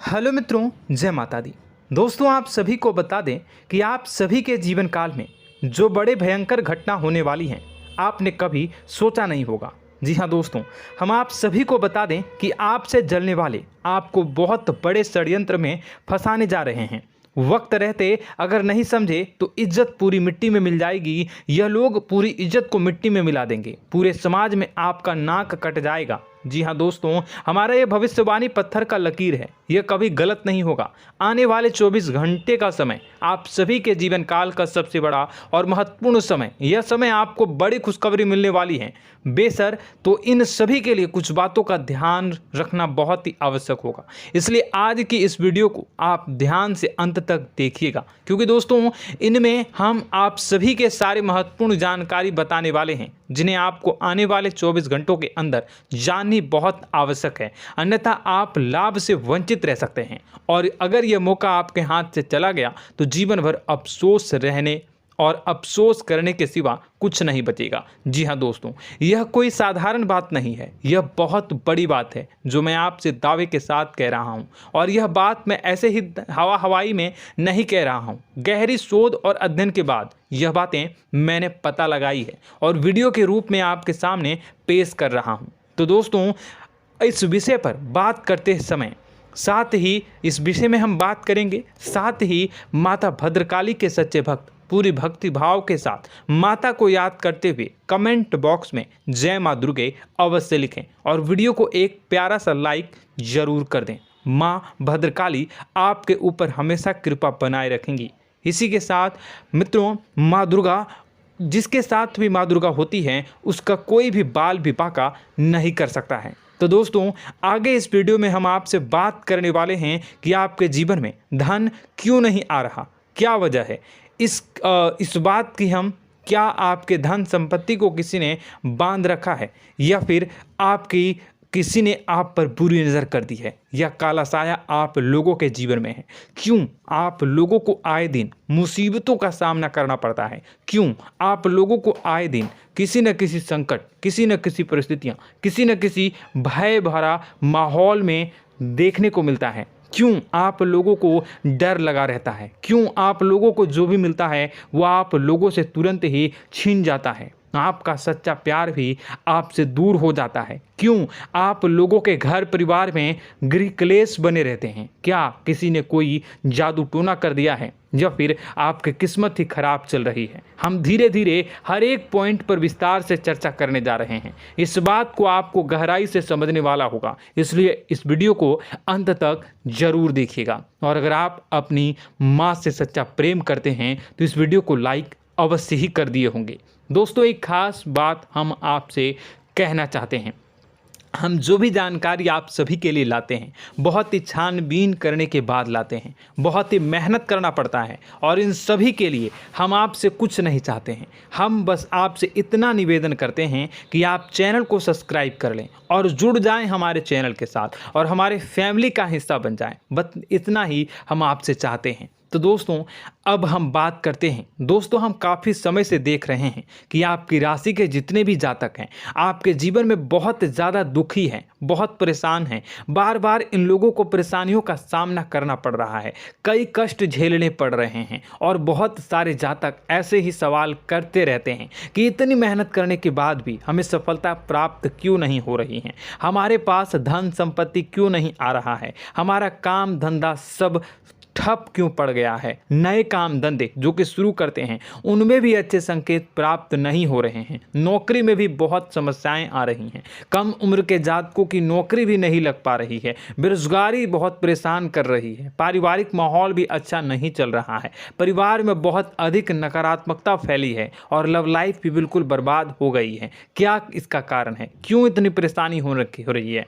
Hello मित्रों, जय माता दी। दोस्तों, आप सभी को बता दें कि आप सभी के जीवन काल में जो बड़े भयंकर घटना होने वाली हैं, आपने कभी सोचा नहीं होगा। जी हाँ दोस्तों, हम आप सभी को बता दें कि आपसे जलने वाले आपको बहुत बड़े षड्यंत्र में फंसाने जा रहे हैं। वक्त रहते अगर नहीं समझे तो इज्जत पूरी मिट्टी में मिल जाएगी। यह लोग पूरी इज्जत को मिट्टी में मिला देंगे। पूरे समाज में आपका नाक कट जाएगा। जी हाँ दोस्तों, हमारा ये भविष्यवाणी पत्थर का लकीर है, यह कभी गलत नहीं होगा। आने वाले 24 घंटे का समय आप सभी के जीवन काल का सबसे बड़ा और महत्वपूर्ण समय। यह समय आपको बड़ी खुशखबरी मिलने वाली है बेसर, तो इन सभी के लिए कुछ बातों का ध्यान रखना बहुत ही आवश्यक होगा। इसलिए आज की इस वीडियो को आप ध्यान से अंत तक देखिएगा, क्योंकि दोस्तों इनमें हम आप सभी के सारे महत्वपूर्ण जानकारी बताने वाले हैं, जिन्हें आपको आने वाले 24 घंटों के अंदर जाननी बहुत आवश्यक है। अन्यथा आप लाभ से वंचित रह सकते हैं, और अगर यह मौका आपके हाथ से चला गया तो जीवन भर अफसोस रहने और अफसोस करने के सिवा कुछ नहीं बचेगा। जी हाँ दोस्तों, यह कोई साधारण बात नहीं है, यह बहुत बड़ी बात है जो मैं आपसे दावे के साथ कह रहा हूँ। और यह बात मैं ऐसे ही हवाई में नहीं कह रहा हूँ। गहरी शोध और अध्ययन के बाद यह बातें मैंने पता लगाई है और वीडियो के रूप में आपके सामने पेश कर रहा हूँ। तो दोस्तों, इस विषय पर बात करते समय साथ ही इस विषय में हम बात करेंगे, साथ ही माता भद्रकाली के सच्चे भक्त पूरी भक्ति भाव के साथ माता को याद करते हुए कमेंट बॉक्स में जय माँ दुर्गे अवश्य लिखें और वीडियो को एक प्यारा सा लाइक जरूर कर दें। माँ भद्रकाली आपके ऊपर हमेशा कृपा बनाए रखेंगी। इसी के साथ मित्रों, माँ दुर्गा, जिसके साथ भी माँ दुर्गा होती हैं, उसका कोई भी बाल भी बांका नहीं कर सकता है। तो दोस्तों, आगे इस वीडियो में हम आपसे बात करने वाले हैं कि आपके जीवन में धन क्यों नहीं आ रहा, क्या वजह है इस बात की। हम क्या आपके धन संपत्ति को किसी ने बांध रखा है, या फिर आपकी किसी ने आप पर बुरी नज़र कर दी है, या काला साया आप लोगों के जीवन में है। क्यों आप लोगों को आए दिन मुसीबतों का सामना करना पड़ता है, क्यों आप लोगों को आए दिन किसी न किसी संकट, किसी न किसी परिस्थितियाँ, किसी न किसी भय भरा माहौल में देखने को मिलता है, क्यों आप लोगों को डर लगा रहता है, क्यों आप लोगों को जो भी मिलता है वो आप लोगों से तुरंत ही छीन जाता है, आपका सच्चा प्यार भी आपसे दूर हो जाता है, क्यों आप लोगों के घर परिवार में गृह क्लेश बने रहते हैं। क्या किसी ने कोई जादू टोना कर दिया है, या फिर आपकी किस्मत ही खराब चल रही है। हम धीरे धीरे हर एक पॉइंट पर विस्तार से चर्चा करने जा रहे हैं। इस बात को आपको गहराई से समझने वाला होगा, इसलिए इस वीडियो को अंत तक जरूर देखिएगा। और अगर आप अपनी माँ से सच्चा प्रेम करते हैं तो इस वीडियो को लाइक अवश्य ही कर दिए होंगे। दोस्तों, एक खास बात हम आपसे कहना चाहते हैं। हम जो भी जानकारी आप सभी के लिए लाते हैं, बहुत ही छानबीन करने के बाद लाते हैं, बहुत ही मेहनत करना पड़ता है, और इन सभी के लिए हम आपसे कुछ नहीं चाहते हैं। हम बस आपसे इतना निवेदन करते हैं कि आप चैनल को सब्सक्राइब कर लें और जुड़ जाएं हमारे चैनल के साथ और हमारे फैमिली का हिस्सा बन जाएं। बस इतना ही हम आपसे चाहते हैं। तो दोस्तों, अब हम बात करते हैं। दोस्तों, हम काफ़ी समय से देख रहे हैं कि आपकी राशि के जितने भी जातक हैं, आपके जीवन में बहुत ज़्यादा दुखी हैं, बहुत परेशान हैं। बार बार इन लोगों को परेशानियों का सामना करना पड़ रहा है, कई कष्ट झेलने पड़ रहे हैं, और बहुत सारे जातक ऐसे ही सवाल करते रहते हैं कि इतनी मेहनत करने के बाद भी हमें सफलता प्राप्त क्यों नहीं हो रही है, हमारे पास धन संपत्ति क्यों नहीं आ रहा है, हमारा काम धंधा सब ठप क्यों पड़ गया है, नए काम धंधे जो कि शुरू करते हैं उनमें भी अच्छे संकेत प्राप्त नहीं हो रहे हैं, नौकरी में भी बहुत समस्याएं आ रही हैं, कम उम्र के जातकों की नौकरी भी नहीं लग पा रही है, बेरोजगारी बहुत परेशान कर रही है, पारिवारिक माहौल भी अच्छा नहीं चल रहा है, परिवार में बहुत अधिक नकारात्मकता फैली है, और लव लाइफ भी बिल्कुल बर्बाद हो गई है। क्या इसका कारण है, क्यों इतनी परेशानी हो रही है?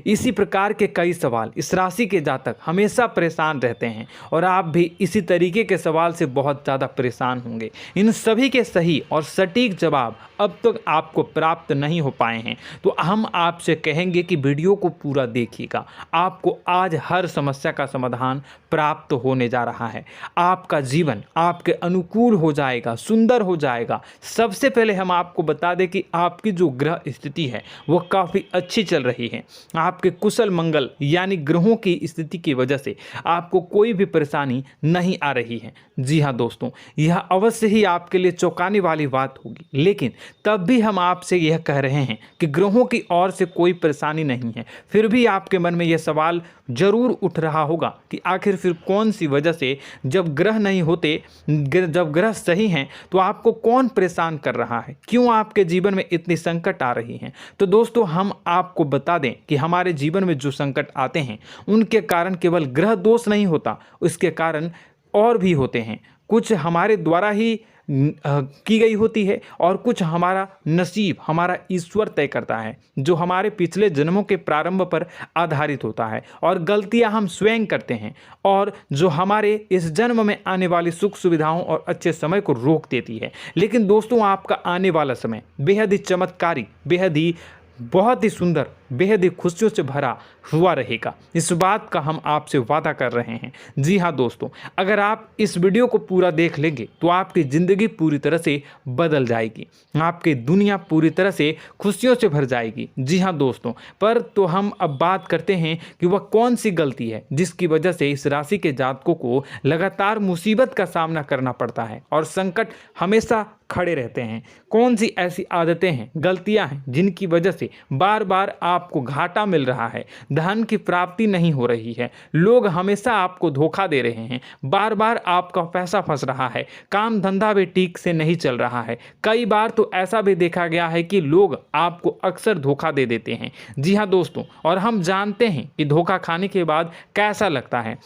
इसी प्रकार के कई सवाल इस राशि के जातक हमेशा परेशान रहते हैं, और आप भी इसी तरीके के सवाल से बहुत ज़्यादा परेशान होंगे। इन सभी के सही और सटीक जवाब अब तक आपको प्राप्त नहीं हो पाए हैं, तो हम आपसे कहेंगे कि वीडियो को पूरा देखिएगा। आपको आज हर समस्या का समाधान प्राप्त होने जा रहा है। आपका जीवन आपके अनुकूल हो जाएगा, सुंदर हो जाएगा। सबसे पहले हम आपको बता दें कि आपकी जो ग्रह स्थिति है वो काफ़ी अच्छी चल रही है। आपके कुशल मंगल यानी ग्रहों की स्थिति की वजह से आपको कोई भी परेशानी नहीं आ रही है। जी हाँ दोस्तों, यह अवश्य ही आपके लिए चौंकाने वाली बात होगी, लेकिन तब भी हम आपसे यह कह रहे हैं कि ग्रहों की ओर से कोई परेशानी नहीं है। फिर भी आपके मन में यह सवाल जरूर उठ रहा होगा कि आखिर फिर कौन सी वजह से, जब ग्रह नहीं होते, जब ग्रह सही हैं, तो आपको कौन परेशान कर रहा है, क्यों आपके जीवन में इतनी संकट आ रही हैं। तो दोस्तों, हम आपको बता दें कि हमारे जीवन में जो संकट आते हैं उनके कारण केवल ग्रह दोष नहीं होता, उसके कारण और भी होते हैं। कुछ हमारे द्वारा ही की गई होती है और कुछ हमारा नसीब, हमारा ईश्वर तय करता है, जो हमारे पिछले जन्मों के प्रारंभ पर आधारित होता है। और गलतियां हम स्वयं करते हैं और जो हमारे इस जन्म में आने वाली सुख सुविधाओं और अच्छे समय को रोक देती है। लेकिन दोस्तों, आपका आने वाला समय बेहद ही चमत्कारी, बेहद ही बहुत ही सुंदर, बेहद ही खुशियों से भरा हुआ रहेगा। इस बात का हम आपसे वादा कर रहे हैं। जी हाँ दोस्तों, अगर आप इस वीडियो को पूरा देख लेंगे तो आपकी ज़िंदगी पूरी तरह से बदल जाएगी, आपकी दुनिया पूरी तरह से खुशियों से भर जाएगी। जी हाँ दोस्तों, पर तो हम अब बात करते हैं कि वह कौन सी गलती है जिसकी वजह से इस राशि के जातकों को लगातार मुसीबत का सामना करना पड़ता है और संकट हमेशा खड़े रहते हैं। कौन सी ऐसी आदतें हैं, गलतियां हैं जिनकी वजह से बार बार आपको घाटा मिल रहा है, धन की प्राप्ति नहीं हो रही है, लोग हमेशा आपको धोखा दे रहे हैं, बार बार आपका पैसा फंस रहा है, काम धंधा भी ठीक से नहीं चल रहा है। कई बार तो ऐसा भी देखा गया है कि लोग आपको अक्सर धोखा दे देते हैं। जी हाँ दोस्तों, और हम जानते हैं कि धोखा खाने के बाद कैसा लगता है।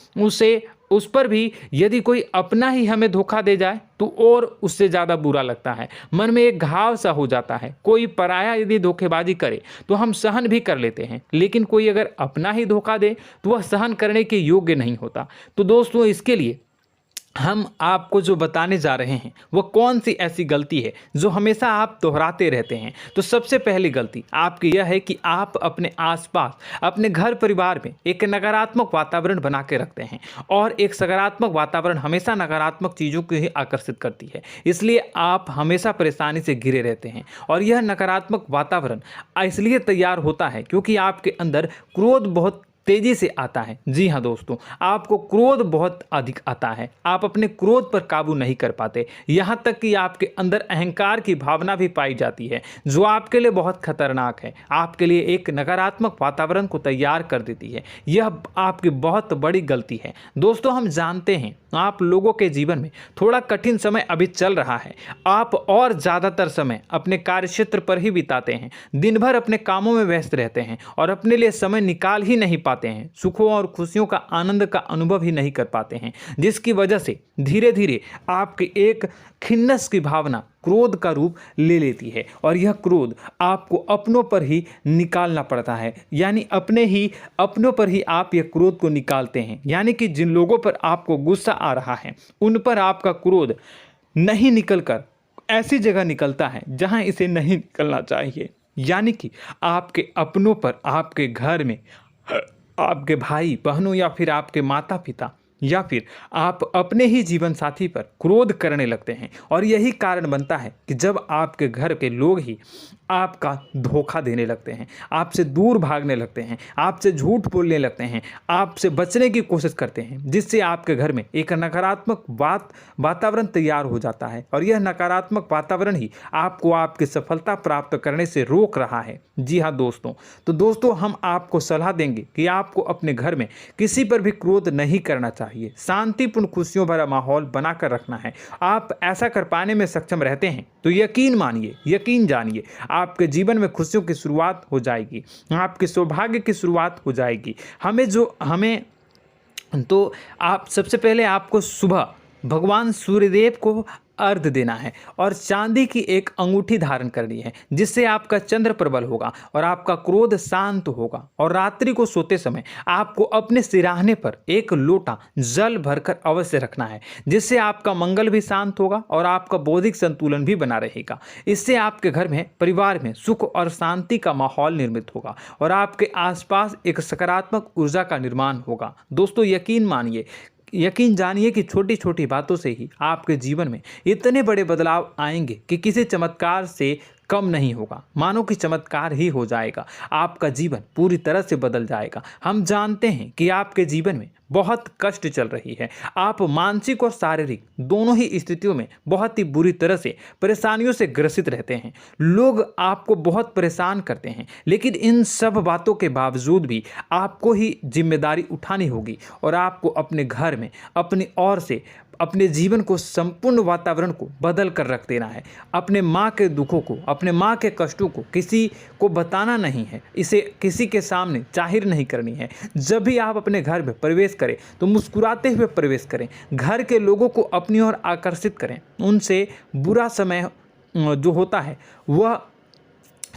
उस पर भी यदि कोई अपना ही हमें धोखा दे जाए तो और उससे ज़्यादा बुरा लगता है, मन में एक घाव सा हो जाता है। कोई पराया यदि धोखेबाजी करे तो हम सहन भी कर लेते हैं, लेकिन कोई अगर अपना ही धोखा दे तो वह सहन करने के योग्य नहीं होता। तो दोस्तों, इसके लिए हम आपको जो बताने जा रहे हैं वो कौन सी ऐसी गलती है जो हमेशा आप दोहराते रहते हैं। तो सबसे पहली गलती आपकी यह है कि आप अपने आसपास, अपने घर परिवार में एक नकारात्मक वातावरण बना के रखते हैं, और एक सकारात्मक वातावरण हमेशा नकारात्मक चीज़ों को ही आकर्षित करती है। इसलिए आप हमेशा परेशानी से घिरे रहते हैं, और यह नकारात्मक वातावरण इसलिए तैयार होता है क्योंकि आपके अंदर क्रोध बहुत तेजी से आता है। जी हाँ दोस्तों, आपको क्रोध बहुत अधिक आता है, आप अपने क्रोध पर काबू नहीं कर पाते, यहाँ तक कि आपके अंदर अहंकार की भावना भी पाई जाती है, जो आपके लिए बहुत खतरनाक है, आपके लिए एक नकारात्मक वातावरण को तैयार कर देती है। यह आपकी बहुत बड़ी गलती है। दोस्तों, हम जानते हैं आप लोगों के जीवन में थोड़ा कठिन समय अभी चल रहा है। आप और ज़्यादातर समय अपने कार्यक्षेत्र पर ही बिताते हैं, दिन भर अपने कामों में व्यस्त रहते हैं और अपने लिए समय निकाल ही नहीं पाते हैं, सुखों और खुशियों का आनंद का अनुभव ही नहीं कर पाते हैं, जिसकी वजह से धीरे धीरे आपकी एक खिन्नस की भावना क्रोध का रूप ले लेती है, और यह क्रोध आपको अपनों पर ही निकालना पड़ता है। यानी अपनों पर ही आप यह क्रोध को निकालते हैं। यानी कि जिन लोगों पर आपको गुस्सा आ रहा है उन पर आपका क्रोध नहीं निकलकर ऐसी जगह निकलता है जहां इसे नहीं निकलना चाहिए। यानी कि आपके अपनों पर, आपके घर में आपके भाई बहनों या फिर आपके माता पिता या फिर आप अपने ही जीवन साथी पर क्रोध करने लगते हैं, और यही कारण बनता है कि जब आपके घर के लोग ही आपका धोखा देने लगते हैं, आपसे दूर भागने लगते हैं, आपसे झूठ बोलने लगते हैं, आपसे बचने की कोशिश करते हैं, जिससे आपके घर में एक नकारात्मक वातावरण तैयार हो जाता है, और यह नकारात्मक वातावरण ही आपको आपकी सफलता प्राप्त करने से रोक रहा है। जी हाँ दोस्तों, तो दोस्तों, हम आपको सलाह देंगे कि आपको अपने घर में किसी पर भी क्रोध नहीं करना चाहिए, शांतिपूर्ण खुशियों भरा माहौल बनाकर रखना है। आप ऐसा कर पाने में सक्षम रहते हैं तो यकीन मानिए, यकीन जानिए, आपके जीवन में खुशियों की शुरुआत हो जाएगी, आपके सौभाग्य की शुरुआत हो जाएगी। आप सबसे पहले आपको सुबह भगवान सूर्यदेव को अर्घ देना है और चांदी की एक अंगूठी धारण करनी है, जिससे आपका चंद्र प्रबल होगा और आपका क्रोध शांत होगा। और रात्रि को सोते समय आपको अपने सिरहाने पर एक लोटा जल भरकर अवश्य रखना है, जिससे आपका मंगल भी शांत होगा और आपका बौद्धिक संतुलन भी बना रहेगा। इससे आपके घर में, परिवार में सुख और शांति का माहौल निर्मित होगा और आपके आसपास एक सकारात्मक ऊर्जा का निर्माण होगा। दोस्तों यकीन जानिए कि छोटी छोटी बातों से ही आपके जीवन में इतने बड़े बदलाव आएंगे कि किसी चमत्कार से कम नहीं होगा। मानो कि चमत्कार ही हो जाएगा, आपका जीवन पूरी तरह से बदल जाएगा। हम जानते हैं कि आपके जीवन में बहुत कष्ट चल रही है, आप मानसिक और शारीरिक दोनों ही स्थितियों में बहुत ही बुरी तरह से परेशानियों से ग्रसित रहते हैं। लोग आपको बहुत परेशान करते हैं, लेकिन इन सब बातों के बावजूद भी आपको ही जिम्मेदारी उठानी होगी और आपको अपने घर में अपनी ओर से अपने जीवन को, संपूर्ण वातावरण को बदल कर रख देना है। अपने माँ के दुखों को, अपने माँ के कष्टों को किसी को बताना नहीं है, इसे किसी के सामने जाहिर नहीं करनी है। जब भी आप अपने घर में प्रवेश करें तो मुस्कुराते हुए प्रवेश करें, घर के लोगों को अपनी ओर आकर्षित करें। उनसे बुरा समय जो होता है वह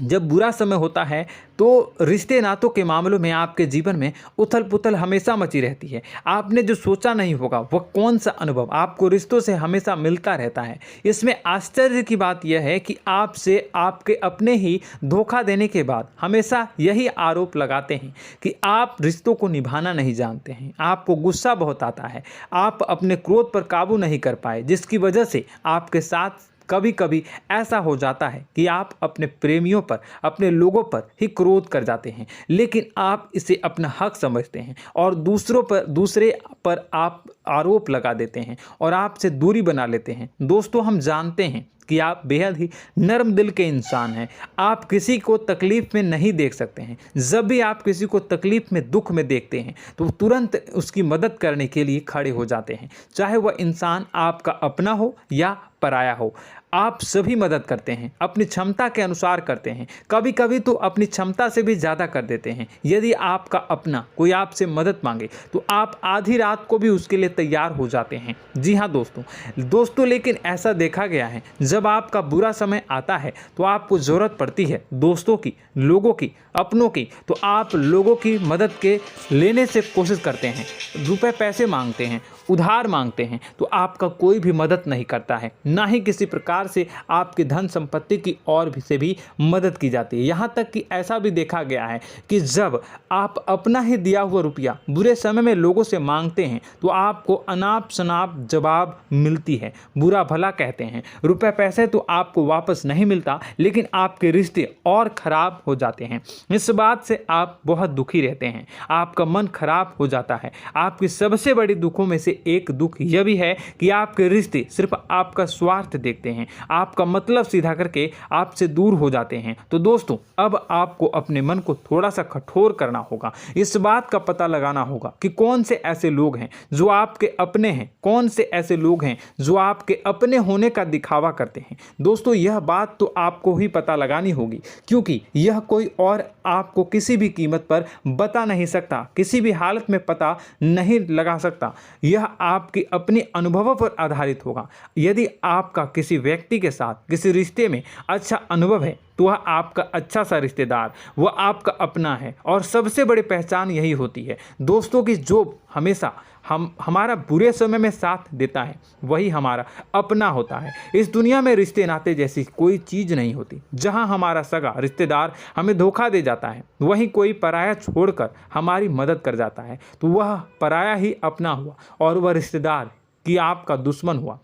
जब बुरा समय होता है तो रिश्ते नातों के मामलों में आपके जीवन में उथल पुथल हमेशा मची रहती है। आपने जो सोचा नहीं होगा वह कौन सा अनुभव आपको रिश्तों से हमेशा मिलता रहता है। इसमें आश्चर्य की बात यह है कि आपसे आपके अपने ही धोखा देने के बाद हमेशा यही आरोप लगाते हैं कि आप रिश्तों को निभाना नहीं जानते हैं, आपको गुस्सा बहुत आता है, आप अपने क्रोध पर काबू नहीं कर पाए, जिसकी वजह से आपके साथ कभी कभी ऐसा हो जाता है कि आप अपने प्रेमियों पर, अपने लोगों पर ही क्रोध कर जाते हैं, लेकिन आप इसे अपना हक समझते हैं और दूसरे पर आप आरोप लगा देते हैं और आपसे दूरी बना लेते हैं। दोस्तों हम जानते हैं कि आप बेहद ही नर्म दिल के इंसान हैं। आप किसी को तकलीफ़ में नहीं देख सकते हैं। जब भी आप किसी को तकलीफ़ में, दुख में देखते हैं तो तुरंत उसकी मदद करने के लिए खड़े हो जाते हैं, चाहे वह इंसान आपका अपना हो या पराया हो। आप सभी मदद करते हैं, अपनी क्षमता के अनुसार करते हैं, कभी कभी तो अपनी क्षमता से भी ज़्यादा कर देते हैं। यदि आपका अपना कोई आपसे मदद मांगे तो आप आधी रात को भी उसके लिए तैयार हो जाते हैं। जी हाँ दोस्तों, लेकिन ऐसा देखा गया है जब आपका बुरा समय आता है तो आपको ज़रूरत पड़ती है दोस्तों की, लोगों की, अपनों की, तो आप लोगों की मदद के लेने से कोशिश करते हैं, रुपए पैसे मांगते हैं, उधार मांगते हैं, तो आपका कोई भी मदद नहीं करता है, ना ही किसी प्रकार से आपकी धन संपत्ति की और भी से भी मदद की जाती है। यहाँ तक कि ऐसा भी देखा गया है कि जब आप अपना ही दिया हुआ रुपया बुरे समय में लोगों से मांगते हैं तो आपको अनाप शनाप जवाब मिलती है, बुरा भला कहते हैं। रुपए पैसे तो आपको वापस नहीं मिलता, लेकिन आपके रिश्ते और खराब हो जाते हैं। इस बात से आप बहुत दुखी रहते हैं, आपका मन खराब हो जाता है। आपकी सबसे बड़ी दुखों में से एक दुख यह भी है कि आपके रिश्ते सिर्फ आपका स्वार्थ देखते हैं, आपका मतलब सीधा करके आपसे दूर हो जाते हैं। तो दोस्तों अब आपको अपने मन को थोड़ा सा कठोर करना होगा, इस बात का पता लगाना होगा कि कौन से ऐसे लोग हैं जो आपके अपने हैं, कौन से ऐसे लोग हैं जो आपके अपने होने का दिखावा करते हैं। दोस्तों यह बात तो आपको ही पता लगानी होगी, क्योंकि यह कोई और आपको किसी भी कीमत पर बता नहीं सकता, किसी भी हालत में पता नहीं लगा सकता। यह आपके अपने अनुभवों पर आधारित होगा। यदि आपका किसी व्यक्ति के साथ किसी रिश्ते में अच्छा अनुभव है तो वह आपका अच्छा सा रिश्तेदार, वह आपका अपना है, और सबसे बड़ी पहचान यही होती है दोस्तों की जो हमेशा हमारा बुरे समय में साथ देता है वही हमारा अपना होता है। इस दुनिया में रिश्ते नाते जैसी कोई चीज़ नहीं होती। जहां हमारा सगा रिश्तेदार हमें धोखा दे जाता है, वहीं कोई पराया छोड़कर हमारी मदद कर जाता है तो वह पराया ही अपना हुआ और वह रिश्तेदार कि आपका दुश्मन हुआ।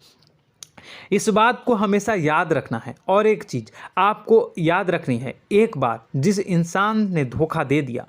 इस बात को हमेशा याद रखना है। और एक चीज़ आपको याद रखनी है, एक बार जिस इंसान ने धोखा दे दिया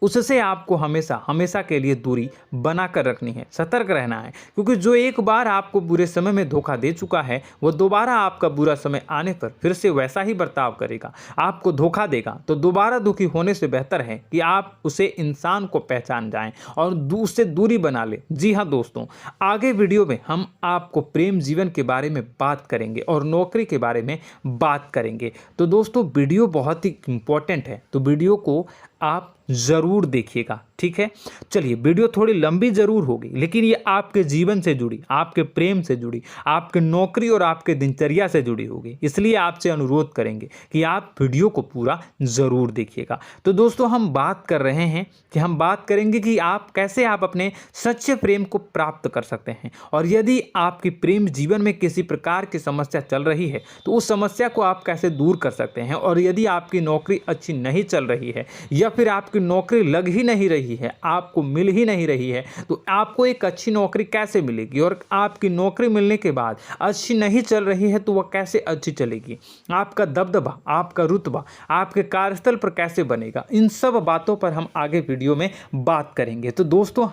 उससे आपको हमेशा के लिए दूरी बना कर रखनी है, सतर्क रहना है, क्योंकि जो एक बार आपको बुरे समय में धोखा दे चुका है वो दोबारा आपका बुरा समय आने पर फिर से वैसा ही बर्ताव करेगा, आपको धोखा देगा। तो दोबारा दुखी होने से बेहतर है कि आप उसे इंसान को पहचान जाएं और उससे दूरी बना लें। जी हाँ दोस्तों, आगे वीडियो में हम आपको प्रेम जीवन के बारे में बात करेंगे और नौकरी के बारे में बात करेंगे। तो दोस्तों वीडियो बहुत ही इम्पोर्टेंट है, तो वीडियो को आप ज़रूर देखिएगा, ठीक है। चलिए, वीडियो थोड़ी लंबी ज़रूर होगी, लेकिन ये आपके जीवन से जुड़ी, आपके प्रेम से जुड़ी, आपके नौकरी और आपके दिनचर्या से जुड़ी होगी, इसलिए आपसे अनुरोध करेंगे कि आप वीडियो को पूरा ज़रूर देखिएगा। तो दोस्तों, हम बात कर रहे हैं कि हम बात करेंगे कि आप कैसे आप अपने सच्चे प्रेम को प्राप्त कर सकते हैं, और यदि आपकी प्रेम जीवन में किसी प्रकार की समस्या चल रही है तो उस समस्या को आप कैसे दूर कर सकते हैं, और यदि आपकी नौकरी अच्छी नहीं चल रही है या फिर आपकी नौकरी लग ही नहीं रही है, आपको मिल ही नहीं रही है, तो आपको एक अच्छी नौकरी कैसे मिलेगी, और आपकी नौकरी मिलने के बाद अच्छी नहीं चल रही है तो वह कैसे अच्छी चलेगी, आपका दबदबा, आपका रुतबा आपके कार्यस्थल पर कैसे बनेगा, इन सब बातों पर हम आगे वीडियो में बात करेंगे। तो दोस्तों,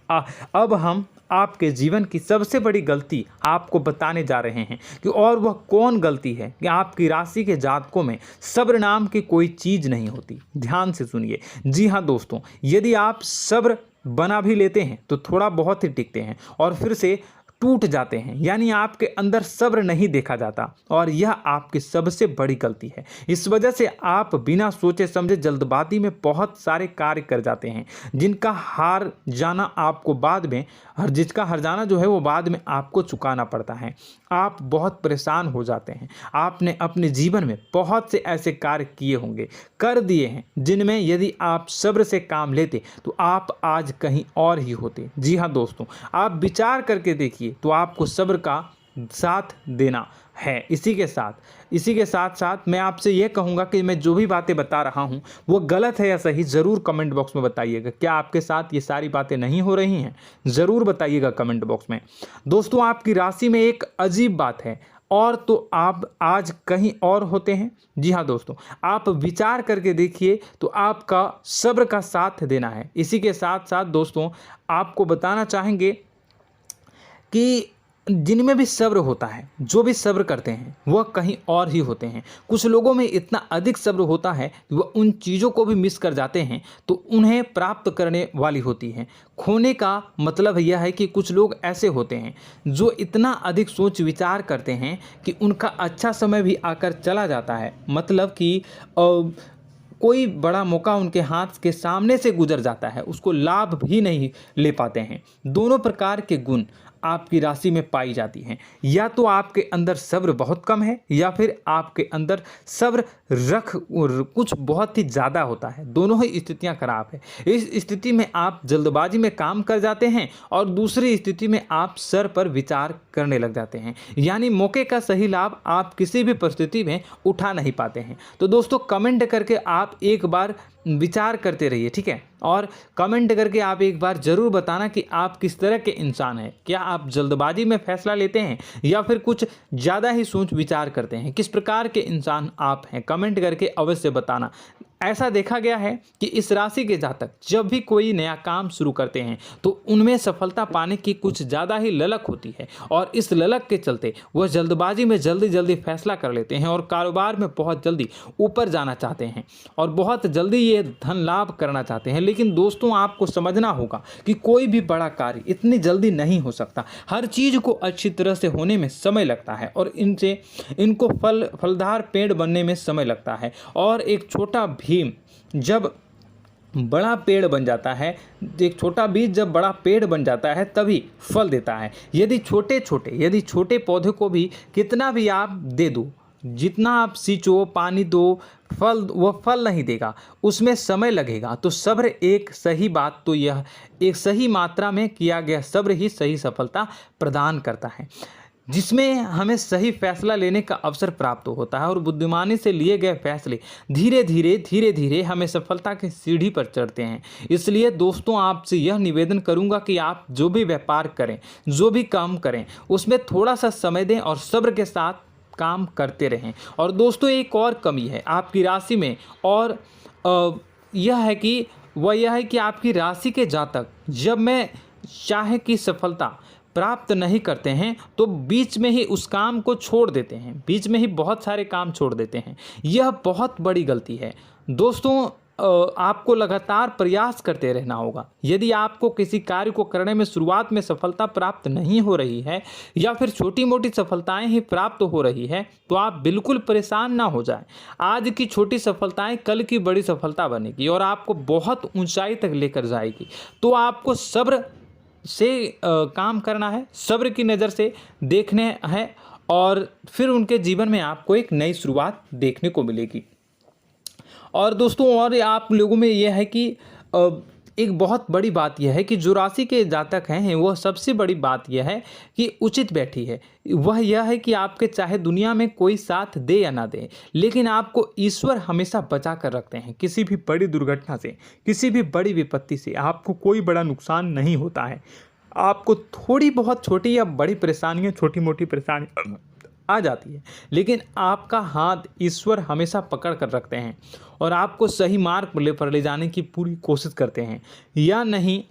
अब हम आपके जीवन की सबसे बड़ी गलती आपको बताने जा रहे हैं कि और वह कौन गलती है कि आपकी राशि के जातकों में सब्र नाम की कोई चीज़ नहीं होती। ध्यान से सुनिए। जी हाँ दोस्तों, यदि आप सब्र बना भी लेते हैं तो थोड़ा बहुत ही टिकते हैं और फिर से टूट जाते हैं, यानी आपके अंदर सब्र नहीं देखा जाता, और यह आपकी सबसे बड़ी गलती है। इस वजह से आप बिना सोचे समझे जल्दबाजी में बहुत सारे कार्य कर जाते हैं, जिनका हार जाना आपको बाद में, जिसका हर जाना जो है वो बाद में आपको चुकाना पड़ता है। आप बहुत परेशान हो जाते हैं। आपने अपने जीवन में बहुत से ऐसे कार्य किए होंगे, कर दिए हैं, जिनमें यदि आप सब्र से काम लेते तो आप आज कहीं और ही होते। जी हाँ दोस्तों, आप विचार करके देखिए तो आपको सब्र का साथ देना है। इसी के साथ साथ मैं आपसे यह कहूँगा कि मैं जो भी बातें बता रहा हूँ वो गलत है या सही, ज़रूर कमेंट बॉक्स में बताइएगा। क्या आपके साथ ये सारी बातें नहीं हो रही हैं? ज़रूर बताइएगा कमेंट बॉक्स में। दोस्तों, आपकी राशि में एक अजीब बात है, और तो आप आज कहीं और होते हैं। जी हाँ दोस्तों, आप विचार करके देखिए तो आपका सब्र का साथ देना है। इसी के साथ साथ दोस्तों, आपको बताना चाहेंगे कि जिनमें भी सब्र होता है, जो भी सब्र करते हैं वह कहीं और ही होते हैं। कुछ लोगों में इतना अधिक सब्र होता है कि वह उन चीज़ों को भी मिस कर जाते हैं तो उन्हें प्राप्त करने वाली होती हैं। खोने का मतलब यह है कि कुछ लोग ऐसे होते हैं जो इतना अधिक सोच विचार करते हैं कि उनका अच्छा समय भी आकर चला जाता है, मतलब कि कोई बड़ा मौका उनके हाथ के सामने से गुजर जाता है, उसको लाभ भी नहीं ले पाते हैं। दोनों प्रकार के गुण आपकी राशि में पाई जाती हैं। या तो आपके अंदर सब्र बहुत कम है, या फिर आपके अंदर सब्र कुछ बहुत ही ज़्यादा होता है। दोनों ही स्थितियां खराब है। इस स्थिति में आप जल्दबाजी में काम कर जाते हैं, और दूसरी स्थिति में आप सर पर विचार करने लग जाते हैं, यानी मौके का सही लाभ आप किसी भी परिस्थिति में उठा नहीं पाते हैं। तो दोस्तों, कमेंट करके आप एक बार विचार करते रहिए, ठीक है, और कमेंट करके आप एक बार ज़रूर बताना कि आप किस तरह के इंसान हैं। क्या आप जल्दबाजी में फैसला लेते हैं या फिर कुछ ज़्यादा ही सोच विचार करते हैं? किस प्रकार के इंसान आप हैं, कमेंट करके अवश्य बताना। ऐसा देखा गया है कि इस राशि के जातक जब भी कोई नया काम शुरू करते हैं तो उनमें सफलता पाने की कुछ ज़्यादा ही ललक होती है, और इस ललक के चलते वह जल्दबाजी में जल्दी फैसला कर लेते हैं और कारोबार में बहुत जल्दी ऊपर जाना चाहते हैं और बहुत जल्दी ये धन लाभ करना चाहते हैं। लेकिन दोस्तों, आपको समझना होगा कि कोई भी बड़ा कार्य इतनी जल्दी नहीं हो सकता। हर चीज़ को अच्छी तरह से होने में समय लगता है, और इनको फलदार पेड़ बनने में समय लगता है। और एक छोटा भीम जब बड़ा पेड़ बन जाता है, एक छोटा बीज जब बड़ा पेड़ बन जाता है तभी फल देता है। यदि छोटे पौधे को भी कितना भी आप दे दो, जितना आप सींचो, पानी दो, वह फल नहीं देगा, उसमें समय लगेगा। तो सब्र एक सही बात, तो यह एक सही मात्रा में किया गया सब्र ही सही सफलता प्रदान करता है, जिसमें हमें सही फैसला लेने का अवसर प्राप्त होता है, और बुद्धिमानी से लिए गए फैसले धीरे धीरे हमें सफलता की सीढ़ी पर चढ़ते हैं। इसलिए दोस्तों, आपसे यह निवेदन करूंगा कि आप जो भी व्यापार करें, जो भी काम करें, उसमें थोड़ा सा समय दें और सब्र के साथ काम करते रहें। और दोस्तों, एक और कमी है आपकी राशि में, और यह है कि आपकी राशि के जातक जब मैं चाहे कि सफलता प्राप्त नहीं करते हैं तो बीच में ही उस काम को छोड़ देते हैं, बीच में ही बहुत सारे काम छोड़ देते हैं। यह बहुत बड़ी गलती है दोस्तों। आपको लगातार प्रयास करते रहना होगा। यदि आपको किसी कार्य को करने में शुरुआत में सफलता प्राप्त नहीं हो रही है या फिर छोटी मोटी सफलताएं ही प्राप्त हो रही है तो आप बिल्कुल परेशान ना हो जाएं। आज की छोटी सफलताएं कल की बड़ी सफलता बनेगी और आपको बहुत ऊंचाई तक लेकर जाएगी। तो आपको सब्र से काम करना है, सब्र की नज़र से देखने हैं और फिर उनके जीवन में आपको एक नई शुरुआत देखने को मिलेगी। और दोस्तों और आप लोगों में यह है कि एक बहुत बड़ी बात यह है कि जो राशि के जातक हैं वह सबसे बड़ी बात यह है कि उचित बैठी है। वह यह है कि आपके चाहे दुनिया में कोई साथ दे या ना दे, लेकिन आपको ईश्वर हमेशा बचा कर रखते हैं। किसी भी बड़ी दुर्घटना से, किसी भी बड़ी विपत्ति से आपको कोई बड़ा नुकसान नहीं होता है। आपको थोड़ी बहुत छोटी या बड़ी परेशानियाँ, छोटी मोटी परेशानी आ जाती है, लेकिन आपका हाथ ईश्वर हमेशा पकड़ कर रखते हैं और आपको सही मार्ग पर ले जाने की पूरी कोशिश करते हैं। या नहीं,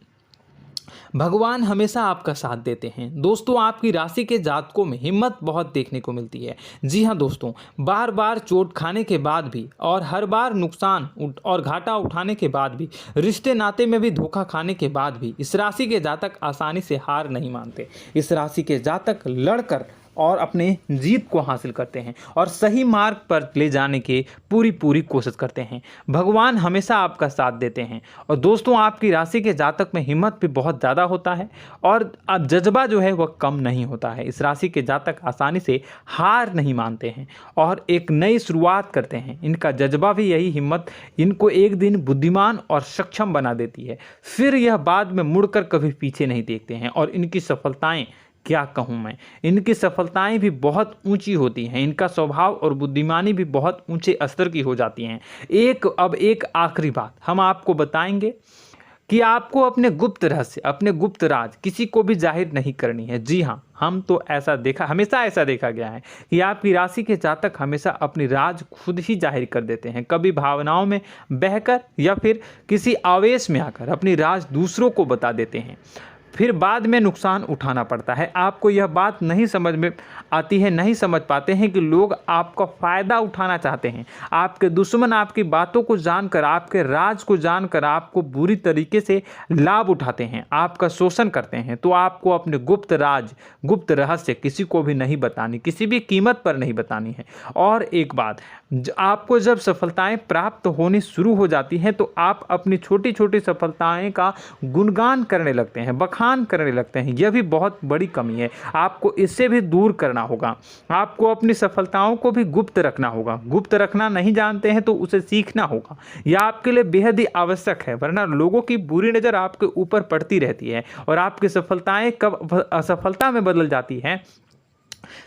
भगवान हमेशा आपका साथ देते हैं। दोस्तों आपकी राशि के जातकों में हिम्मत बहुत देखने को मिलती है। जी हाँ दोस्तों, बार बार चोट खाने के बाद भी और हर बार नुकसान और घाटा उठाने के बाद भी, रिश्ते नाते में भी धोखा खाने के बाद भी इस राशि के जातक आसानी से हार नहीं मानते। इस राशि के जातक लड़कर और अपने जीत को हासिल करते हैं और सही मार्ग पर ले जाने की पूरी कोशिश करते हैं। भगवान हमेशा आपका साथ देते हैं। और दोस्तों आपकी राशि के जातक में हिम्मत भी बहुत ज़्यादा होता है और अब जज्बा जो है वह कम नहीं होता है। इस राशि के जातक आसानी से हार नहीं मानते हैं और एक नई शुरुआत करते हैं। इनका जज्बा भी, यही हिम्मत इनको एक दिन बुद्धिमान और सक्षम बना देती है। फिर यह बाद में मुड़कर कभी पीछे नहीं देखते हैं और इनकी सफलताएं, क्या कहूँ मैं, इनकी सफलताएं भी बहुत ऊंची होती हैं। इनका स्वभाव और बुद्धिमानी भी बहुत ऊंचे स्तर की हो जाती हैं। अब एक आखिरी बात हम आपको बताएंगे कि आपको अपने गुप्त रहस्य, अपने गुप्त राज किसी को भी जाहिर नहीं करनी है। जी हाँ, हम तो हमेशा ऐसा देखा गया है कि आपकी राशि के जातक हमेशा अपनी राज खुद ही जाहिर कर देते हैं। कभी भावनाओं में बहकर या फिर किसी आवेश में आकर अपनी राज दूसरों को बता देते हैं, फिर बाद में नुकसान उठाना पड़ता है। आपको यह बात नहीं समझ में आती है, नहीं समझ पाते हैं कि लोग आपका फ़ायदा उठाना चाहते हैं। आपके दुश्मन आपकी बातों को जानकर, आपके राज को जानकर आपको बुरी तरीके से लाभ उठाते हैं, आपका शोषण करते हैं। तो आपको अपने गुप्त राज, गुप्त रहस्य किसी को भी नहीं बतानी, किसी भी कीमत पर नहीं बतानी है। और एक बात, आपको जब सफलताएं प्राप्त होनी शुरू हो जाती हैं तो आप अपनी छोटी छोटी सफलताएं का गुणगान करने लगते हैं, बखान करने लगते हैं। यह भी बहुत बड़ी कमी है, आपको इससे भी दूर करना होगा। आपको अपनी सफलताओं को भी गुप्त रखना होगा। गुप्त रखना नहीं जानते हैं तो उसे सीखना होगा। यह आपके लिए बेहद ही आवश्यक है, वरना लोगों की बुरी नज़र आपके ऊपर पड़ती रहती है और आपकी सफलताएं कब असफलता में बदल जाती हैं,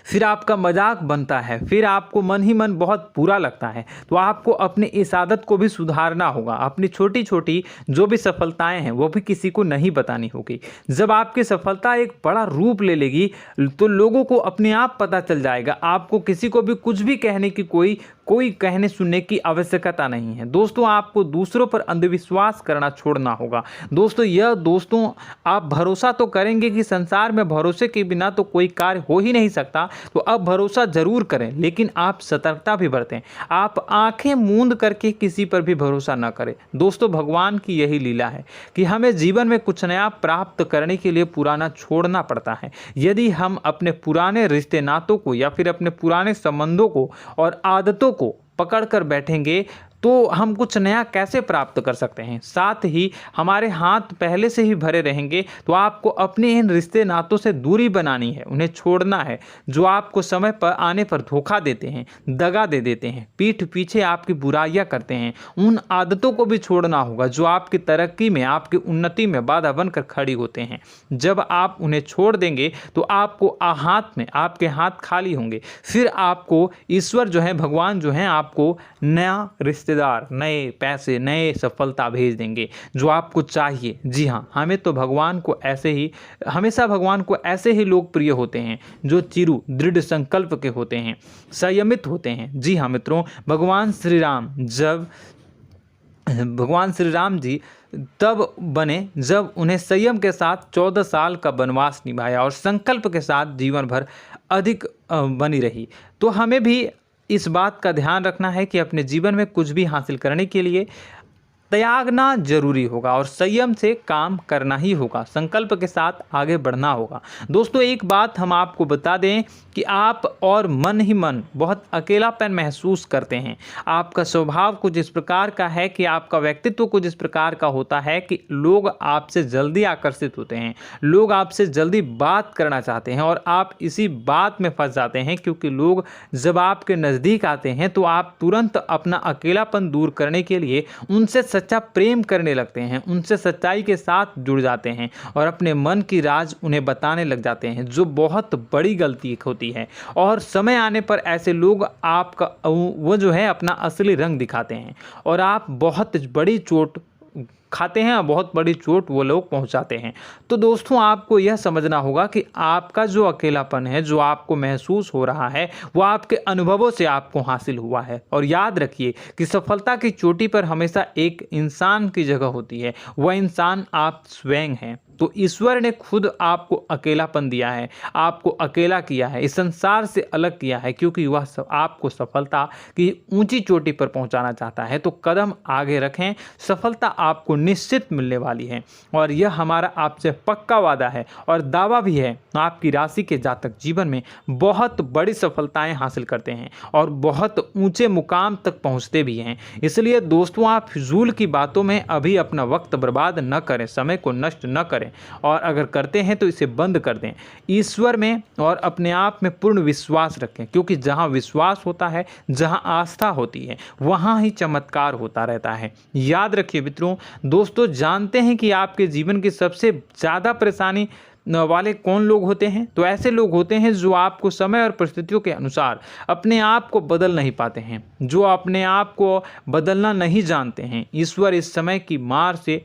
फिर आपका मजाक बनता है, फिर आपको मन ही मन बहुत बुरा लगता है। तो आपको अपनी इस आदत को भी सुधारना होगा। अपनी छोटी छोटी जो भी सफलताएं हैं वो भी किसी को नहीं बतानी होगी। जब आपकी सफलता एक बड़ा रूप ले लेगी तो लोगों को अपने आप पता चल जाएगा। आपको किसी को भी कुछ भी कहने की कोई कहने सुनने की आवश्यकता नहीं है। दोस्तों आपको दूसरों पर अंधविश्वास करना छोड़ना होगा। दोस्तों आप भरोसा तो करेंगे कि संसार में भरोसे के बिना तो कोई कार्य हो ही नहीं सकता, तो अब भरोसा जरूर करें, लेकिन आप सतर्कता भी बरतें। आप आंखें मूंद करके किसी पर भी भरोसा न करें। दोस्तों भगवान की यही लीला है कि हमें जीवन में कुछ नया प्राप्त करने के लिए पुराना छोड़ना पड़ता है। यदि हम अपने पुराने रिश्ते नातों को या फिर अपने पुराने संबंधों को और आदतों को पकड़ कर बैठेंगे तो हम कुछ नया कैसे प्राप्त कर सकते हैं। साथ ही हमारे हाथ पहले से ही भरे रहेंगे। तो आपको अपने इन रिश्ते नातों से दूरी बनानी है, उन्हें छोड़ना है। जो आपको समय पर आने पर धोखा देते हैं, दगा दे देते हैं, पीठ पीछे आपकी बुराइयां करते हैं, उन आदतों को भी छोड़ना होगा जो आपकी तरक्की में, आपकी उन्नति में बाधा बनकर खड़ी होते हैं। जब आप उन्हें छोड़ देंगे तो आपको आपके हाथ खाली होंगे। फिर आपको ईश्वर जो है, भगवान जो है, आपको नया रिश्तेदार, नए पैसे, नए सफलता भेज देंगे जो आपको चाहिए। जी हाँ, हमेशा भगवान को ऐसे ही लोग प्रिय होते हैं जो चिरु दृढ़ संकल्प के होते हैं, संयमित होते हैं। जी हाँ मित्रों, भगवान श्री राम जी तब बने जब उन्हें संयम के साथ 14 साल का वनवास निभाया और संकल्प के साथ जीवन भर अधिक बनी रही। तो हमें भी इस बात का ध्यान रखना है कि अपने जीवन में कुछ भी हासिल करने के लिए त्यागना जरूरी होगा और संयम से काम करना ही होगा, संकल्प के साथ आगे बढ़ना होगा। दोस्तों एक बात हम आपको बता दें कि आप और मन ही मन बहुत अकेलापन महसूस करते हैं। आपका स्वभाव कुछ इस प्रकार का है कि आपका व्यक्तित्व कुछ इस प्रकार का होता है कि लोग आपसे जल्दी आकर्षित होते हैं, लोग आपसे जल्दी बात करना चाहते हैं और आप इसी बात में फंस जाते हैं, क्योंकि लोग जब आपके नज़दीक आते हैं तो आप तुरंत अपना अकेलापन दूर करने के लिए उनसे सच्चा प्रेम करने लगते हैं, उनसे सच्चाई के साथ जुड़ जाते हैं और अपने मन की राज उन्हें बताने लग जाते हैं, जो बहुत बड़ी गलती होती है। और समय आने पर ऐसे लोग आपका वो जो है अपना असली रंग दिखाते हैं और आप बहुत बड़ी चोट खाते हैं और बहुत बड़ी चोट वो लोग पहुंचाते हैं। तो दोस्तों आपको यह समझना होगा कि आपका जो अकेलापन है, जो आपको महसूस हो रहा है, वो आपके अनुभवों से आपको हासिल हुआ है। और याद रखिए कि सफलता की चोटी पर हमेशा एक इंसान की जगह होती है, वह इंसान आप स्वयं हैं। तो ईश्वर ने खुद आपको अकेलापन दिया है, आपको अकेला किया है, इस संसार से अलग किया है, क्योंकि वह आपको सफलता की ऊंची चोटी पर पहुंचाना चाहता है। तो कदम आगे रखें, सफलता आपको निश्चित मिलने वाली है और यह हमारा आपसे पक्का वादा है और दावा भी है। आपकी राशि के जातक जीवन में बहुत बड़ी सफलताएं हासिल करते हैं और बहुत ऊंचे मुकाम तक पहुंचते भी हैं। इसलिए दोस्तों आप फिजूल की बातों में अभी अपना वक्त बर्बाद न करें, समय को नष्ट न करें और अगर करते हैं तो इसे बंद कर दें। ईश्वर में और अपने आप में पूर्ण विश्वास रखें, क्योंकि जहां विश्वास होता है, जहां आस्था होती है, वहां ही चमत्कार होता रहता है। याद रखिए मित्रों, दोस्तों जानते हैं कि आपके जीवन की सबसे ज़्यादा परेशानी वाले कौन लोग होते हैं? तो ऐसे लोग होते हैं जो आपको समय और परिस्थितियों के अनुसार अपने आप को बदल नहीं पाते हैं, जो अपने आप को बदलना नहीं जानते हैं। ईश्वर इस समय की मार से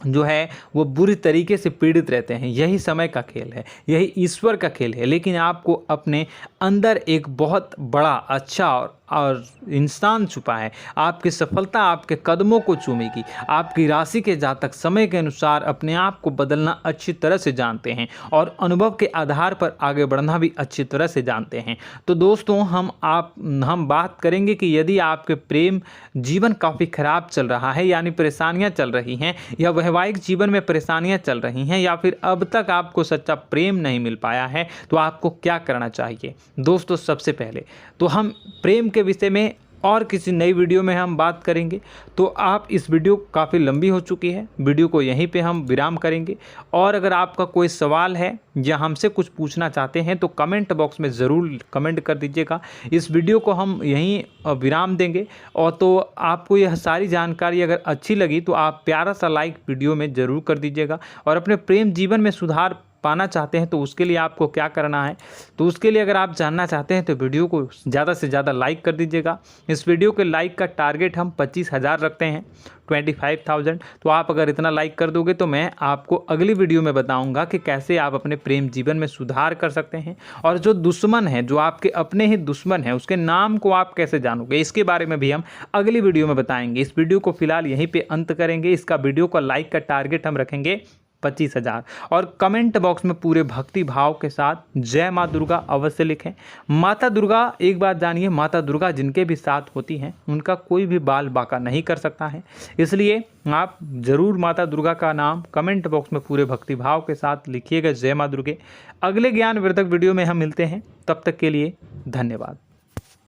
जो है वो बुरी तरीके से पीड़ित रहते हैं। यही समय का खेल है, यही ईश्वर का खेल है। लेकिन आपको अपने अंदर एक बहुत बड़ा अच्छा और इंसान छुपा है। आपकी सफलता आपके कदमों को चूमेगी। आपकी राशि के जातक समय के अनुसार अपने आप को बदलना अच्छी तरह से जानते हैं और अनुभव के आधार पर आगे बढ़ना भी अच्छी तरह से जानते हैं। तो दोस्तों हम बात करेंगे कि यदि आपके प्रेम जीवन काफ़ी खराब चल रहा है, यानी परेशानियां चल रही हैं, या वैवाहिक जीवन में परेशानियां चल रही हैं, या फिर अब तक आपको सच्चा प्रेम नहीं मिल पाया है, तो आपको क्या करना चाहिए? दोस्तों सबसे पहले तो हम प्रेम के विषय में और किसी नई वीडियो में हम बात करेंगे। तो आप इस वीडियो काफ़ी लंबी हो चुकी है, वीडियो को यहीं पे हम विराम करेंगे। और अगर आपका कोई सवाल है या हमसे कुछ पूछना चाहते हैं तो कमेंट बॉक्स में ज़रूर कमेंट कर दीजिएगा। इस वीडियो को हम यहीं विराम देंगे। और तो आपको यह सारी जानकारी अगर अच्छी लगी तो आप प्यारा सा लाइक वीडियो में ज़रूर कर दीजिएगा। और अपने प्रेम जीवन में सुधार पाना चाहते हैं तो उसके लिए आपको क्या करना है, तो उसके लिए अगर आप जानना चाहते हैं तो वीडियो को ज़्यादा से ज़्यादा लाइक कर दीजिएगा। इस वीडियो के लाइक का टारगेट हम 25,000 रखते हैं, 25,000। तो आप अगर इतना लाइक कर दोगे तो मैं आपको अगली वीडियो में बताऊंगा कि कैसे आप अपने प्रेम जीवन में सुधार कर सकते हैं। और जो दुश्मन है, जो आपके अपने ही दुश्मन है, उसके नाम को आप कैसे जानोगे, इसके बारे में भी हम अगली वीडियो में बताएंगे। इस वीडियो को फिलहाल यहीं पर अंत करेंगे। इसका वीडियो का लाइक का टारगेट हम रखेंगे 25,000। और कमेंट बॉक्स में पूरे भक्ति भाव के साथ जय माँ दुर्गा अवश्य लिखें। माता दुर्गा, एक बात जानिए, माता दुर्गा जिनके भी साथ होती हैं उनका कोई भी बाल बाका नहीं कर सकता है। इसलिए आप ज़रूर माता दुर्गा का नाम कमेंट बॉक्स में पूरे भक्ति भाव के साथ लिखिएगा, जय माँ दुर्गे। अगले ज्ञानवर्धक वीडियो में हम मिलते हैं, तब तक के लिए धन्यवाद।